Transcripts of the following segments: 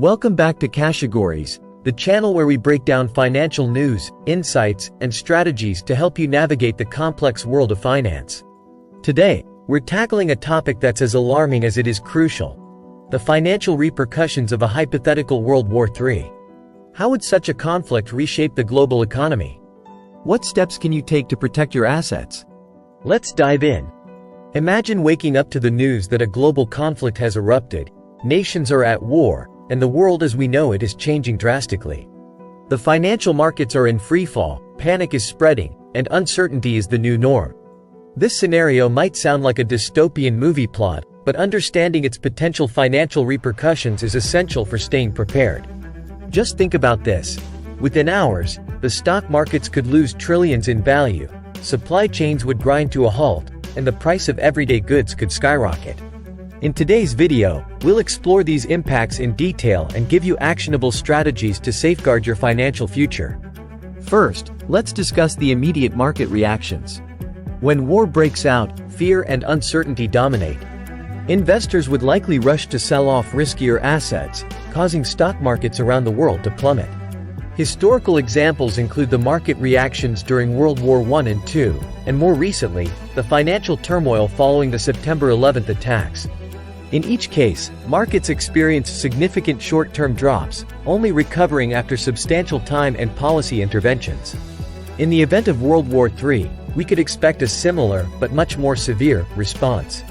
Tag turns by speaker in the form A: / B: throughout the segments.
A: Welcome back to Cashegories, the channel where we break down financial news, insights, and strategies to help you navigate the complex world of finance. Today, we're tackling a topic that's as alarming as it is crucial: the financial repercussions of a hypothetical World War III. How would such a conflict reshape the global economy? What steps can you take to protect your assets? Let's dive in. Imagine waking up to the news that a global conflict has erupted, nations are at war, and the world as we know it is changing drastically. The financial markets are in freefall, panic is spreading, and uncertainty is the new norm. This scenario might sound like a dystopian movie plot, but understanding its potential financial repercussions is essential for staying prepared. Just think about this. Within hours, the stock markets could lose trillions in value, supply chains would grind to a halt, and the price of everyday goods could skyrocket. In today's video, we'll explore these impacts in detail and give you actionable strategies to safeguard your financial future. First, let's discuss the immediate market reactions. When war breaks out, fear and uncertainty dominate. Investors would likely rush to sell off riskier assets, causing stock markets around the world to plummet. Historical examples include the market reactions during World War I and II, and more recently, the financial turmoil following the September 11th attacks. In each case, markets experienced significant short-term drops, only recovering after substantial time and policy interventions. In the event of World War III, we could expect a similar, but much more severe, response.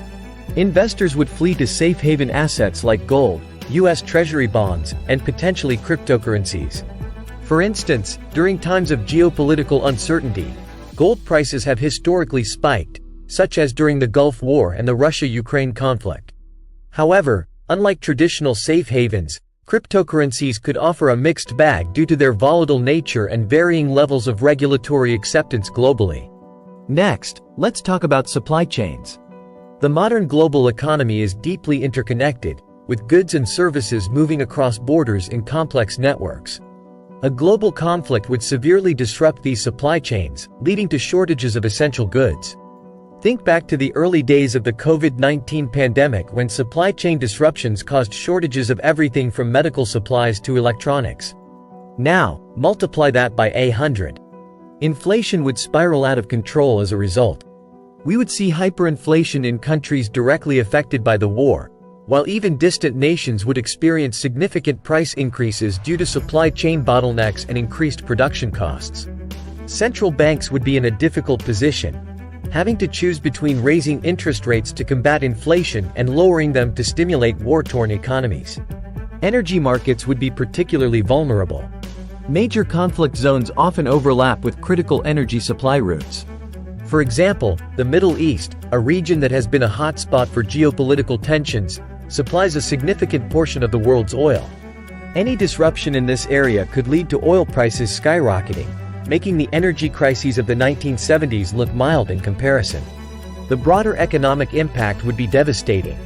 A: Investors would flee to safe haven assets like gold, U.S. Treasury bonds, and potentially cryptocurrencies. For instance, during times of geopolitical uncertainty, gold prices have historically spiked, such as during the Gulf War and the Russia-Ukraine conflict. However, unlike traditional safe havens, cryptocurrencies could offer a mixed bag due to their volatile nature and varying levels of regulatory acceptance globally. Next, let's talk about supply chains. The modern global economy is deeply interconnected, with goods and services moving across borders in complex networks. A global conflict would severely disrupt these supply chains, leading to shortages of essential goods. Think back to the early days of the COVID-19 pandemic when supply chain disruptions caused shortages of everything from medical supplies to electronics. Now, multiply that by 100. Inflation would spiral out of control as a result. We would see hyperinflation in countries directly affected by the war, while even distant nations would experience significant price increases due to supply chain bottlenecks and increased production costs. Central banks would be in a difficult position, having to choose between raising interest rates to combat inflation and lowering them to stimulate war-torn economies. Energy markets would be particularly vulnerable. Major conflict zones often overlap with critical energy supply routes. For example, the Middle East, a region that has been a hotspot for geopolitical tensions, supplies a significant portion of the world's oil. Any disruption in this area could lead to oil prices skyrocketing, making the energy crises of the 1970s look mild in comparison. The broader economic impact would be devastating.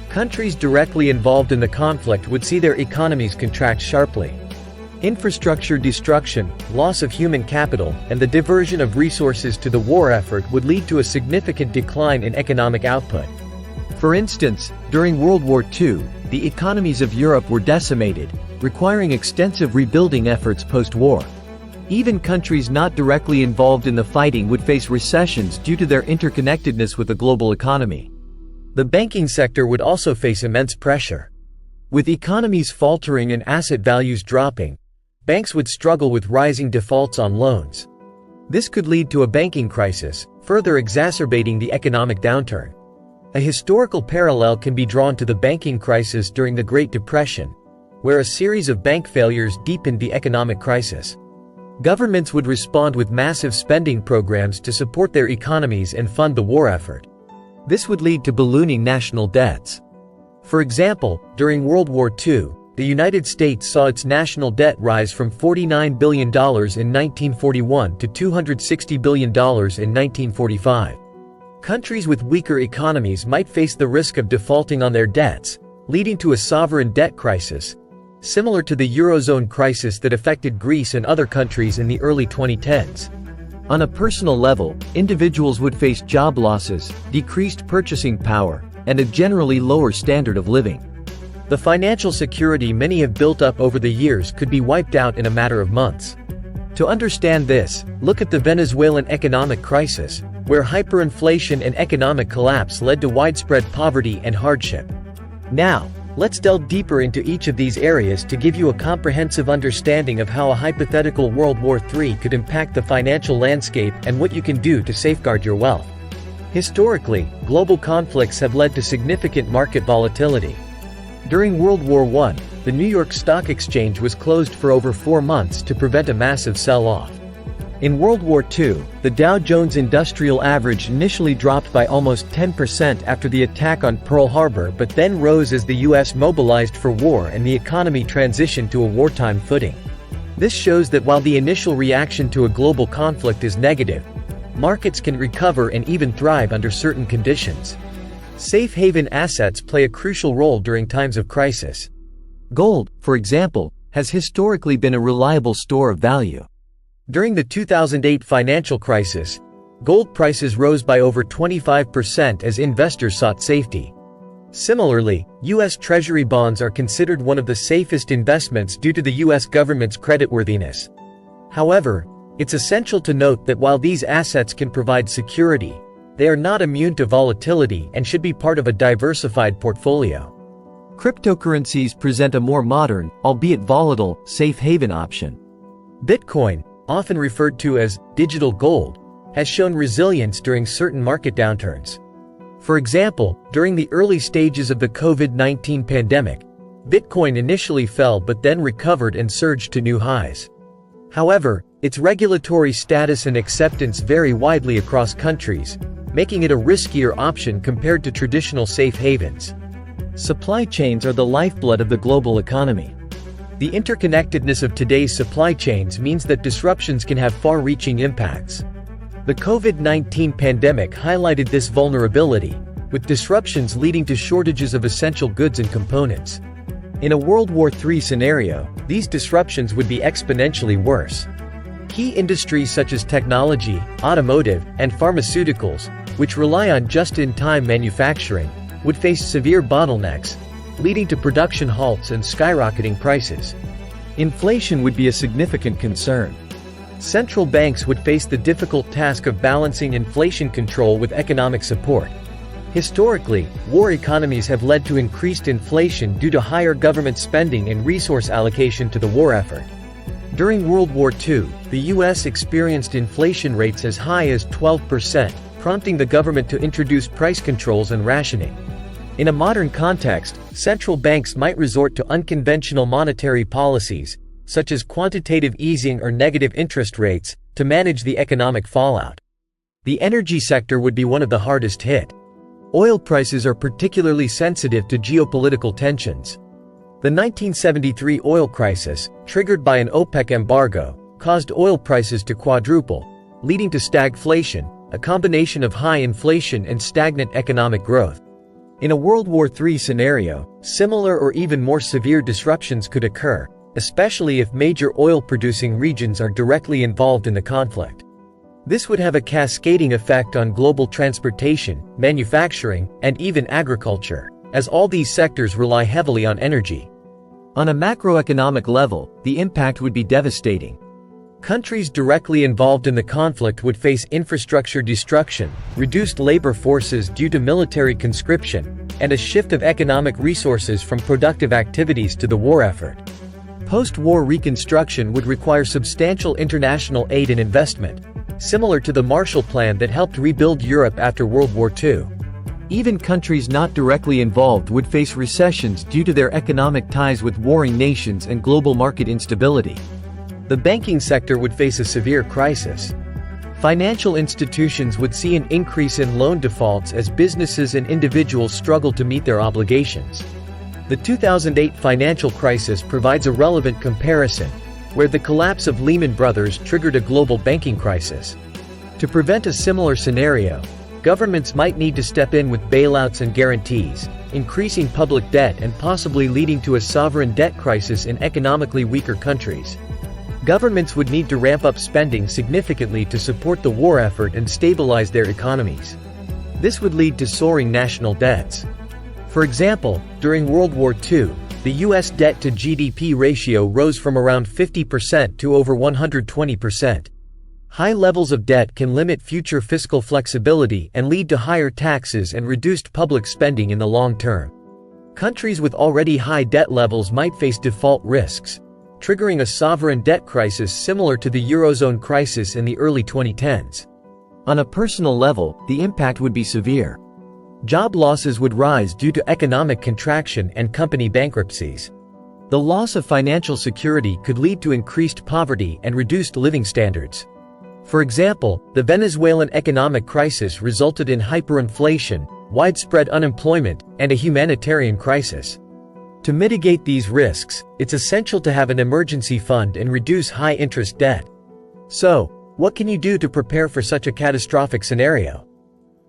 A: Countries directly involved in the conflict would see their economies contract sharply. Infrastructure destruction, loss of human capital, and the diversion of resources to the war effort would lead to a significant decline in economic output. For instance, during World War II, the economies of Europe were decimated, requiring extensive rebuilding efforts post-war. Even countries not directly involved in the fighting would face recessions due to their interconnectedness with the global economy. The banking sector would also face immense pressure. With economies faltering and asset values dropping, banks would struggle with rising defaults on loans. This could lead to a banking crisis, further exacerbating the economic downturn. A historical parallel can be drawn to the banking crisis during the Great Depression, where a series of bank failures deepened the economic crisis. Governments would respond with massive spending programs to support their economies and fund the war effort. This would lead to ballooning national debts. For example, during World War II, the United States saw its national debt rise from $49 billion in 1941 to $260 billion in 1945. Countries with weaker economies might face the risk of defaulting on their debts, leading to a sovereign debt crisis, similar to the Eurozone crisis that affected Greece and other countries in the early 2010s. On a personal level, individuals would face job losses, decreased purchasing power, and a generally lower standard of living. The financial security many have built up over the years could be wiped out in a matter of months. To understand this, look at the Venezuelan economic crisis, where hyperinflation and economic collapse led to widespread poverty and hardship. Now, let's delve deeper into each of these areas to give you a comprehensive understanding of how a hypothetical World War III could impact the financial landscape and what you can do to safeguard your wealth. Historically, global conflicts have led to significant market volatility. During World War I, the New York Stock Exchange was closed for over 4 months to prevent a massive sell-off. In World War II, the Dow Jones Industrial Average initially dropped by almost 10% after the attack on Pearl Harbor, but then rose as the US mobilized for war and the economy transitioned to a wartime footing. This shows that while the initial reaction to a global conflict is negative, markets can recover and even thrive under certain conditions. Safe haven assets play a crucial role during times of crisis. Gold, for example, has historically been a reliable store of value. During the 2008 financial crisis, gold prices rose by over 25% as investors sought safety. Similarly, U.S. Treasury bonds are considered one of the safest investments due to the U.S. government's creditworthiness. However, it's essential to note that while these assets can provide security, they are not immune to volatility and should be part of a diversified portfolio. Cryptocurrencies present a more modern, albeit volatile, safe haven option. Bitcoin, often referred to as digital gold, has shown resilience during certain market downturns. For example, during the early stages of the COVID-19 pandemic, Bitcoin initially fell but then recovered and surged to new highs. However, its regulatory status and acceptance vary widely across countries, making it a riskier option compared to traditional safe havens. Supply chains are the lifeblood of the global economy. The interconnectedness of today's supply chains means that disruptions can have far-reaching impacts. The COVID-19 pandemic highlighted this vulnerability, with disruptions leading to shortages of essential goods and components. In a World War III scenario, these disruptions would be exponentially worse. Key industries such as technology, automotive, and pharmaceuticals, which rely on just-in-time manufacturing, would face severe bottlenecks, leading to production halts and skyrocketing prices. Inflation would be a significant concern. Central banks would face the difficult task of balancing inflation control with economic support. Historically, war economies have led to increased inflation due to higher government spending and resource allocation to the war effort. During World War II, the U.S. experienced inflation rates as high as 12%, prompting the government to introduce price controls and rationing. In a modern context, central banks might resort to unconventional monetary policies, such as quantitative easing or negative interest rates, to manage the economic fallout. The energy sector would be one of the hardest hit. Oil prices are particularly sensitive to geopolitical tensions. The 1973 oil crisis, triggered by an OPEC embargo, caused oil prices to quadruple, leading to stagflation, a combination of high inflation and stagnant economic growth. In a World War III scenario, similar or even more severe disruptions could occur, especially if major oil-producing regions are directly involved in the conflict. This would have a cascading effect on global transportation, manufacturing, and even agriculture, as all these sectors rely heavily on energy. On a macroeconomic level, the impact would be devastating. Countries directly involved in the conflict would face infrastructure destruction, reduced labor forces due to military conscription, and a shift of economic resources from productive activities to the war effort. Post-war reconstruction would require substantial international aid and investment, similar to the Marshall Plan that helped rebuild Europe after World War II. Even countries not directly involved would face recessions due to their economic ties with warring nations and global market instability. The banking sector would face a severe crisis. Financial institutions would see an increase in loan defaults as businesses and individuals struggle to meet their obligations. The 2008 financial crisis provides a relevant comparison, where the collapse of Lehman Brothers triggered a global banking crisis. To prevent a similar scenario, governments might need to step in with bailouts and guarantees, increasing public debt and possibly leading to a sovereign debt crisis in economically weaker countries. Governments would need to ramp up spending significantly to support the war effort and stabilize their economies. This would lead to soaring national debts. For example, during World War II, the U.S. debt to GDP ratio rose from around 50% to over 120%. High levels of debt can limit future fiscal flexibility and lead to higher taxes and reduced public spending in the long term. Countries with already high debt levels might face default risks, triggering a sovereign debt crisis similar to the Eurozone crisis in the early 2010s. On a personal level, the impact would be severe. Job losses would rise due to economic contraction and company bankruptcies. The loss of financial security could lead to increased poverty and reduced living standards. For example, the Venezuelan economic crisis resulted in hyperinflation, widespread unemployment, and a humanitarian crisis. To mitigate these risks, it's essential to have an emergency fund and reduce high-interest debt. So, what can you do to prepare for such a catastrophic scenario?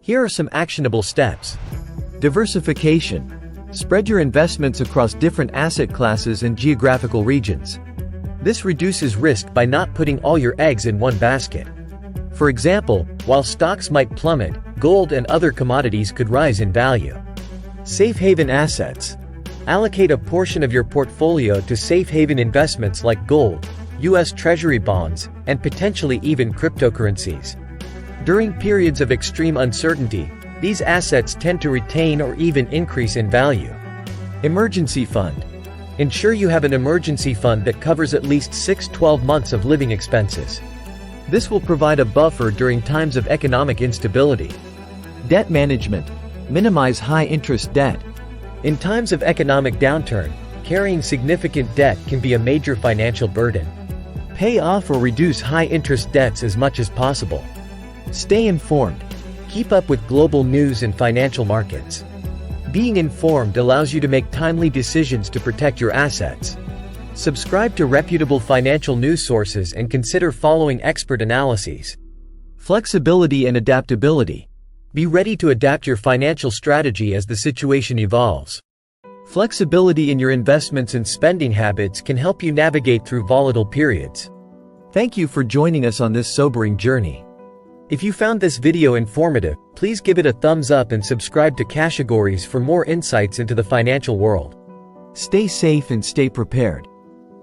A: Here are some actionable steps. Diversification. Spread your investments across different asset classes and geographical regions. This reduces risk by not putting all your eggs in one basket. For example, while stocks might plummet, gold and other commodities could rise in value. Safe haven assets. Allocate a portion of your portfolio to safe haven investments like gold, U.S. Treasury bonds, and potentially even cryptocurrencies. During periods of extreme uncertainty, these assets tend to retain or even increase in value. Emergency fund. Ensure you have an emergency fund that covers at least 6-12 months of living expenses. This will provide a buffer during times of economic instability. Debt management. Minimize high-interest debt. In times of economic downturn, carrying significant debt can be a major financial burden. Pay off or reduce high-interest debts as much as possible. Stay informed. Keep up with global news and financial markets. Being informed allows you to make timely decisions to protect your assets. Subscribe to reputable financial news sources and consider following expert analyses. Flexibility and adaptability. Be ready to adapt your financial strategy as the situation evolves. Flexibility in your investments and spending habits can help you navigate through volatile periods. Thank you for joining us on this sobering journey. If you found this video informative, please give it a thumbs up and subscribe to Cashegories for more insights into the financial world. Stay safe and stay prepared.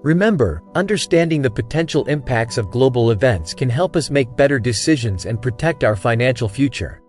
A: Remember, understanding the potential impacts of global events can help us make better decisions and protect our financial future.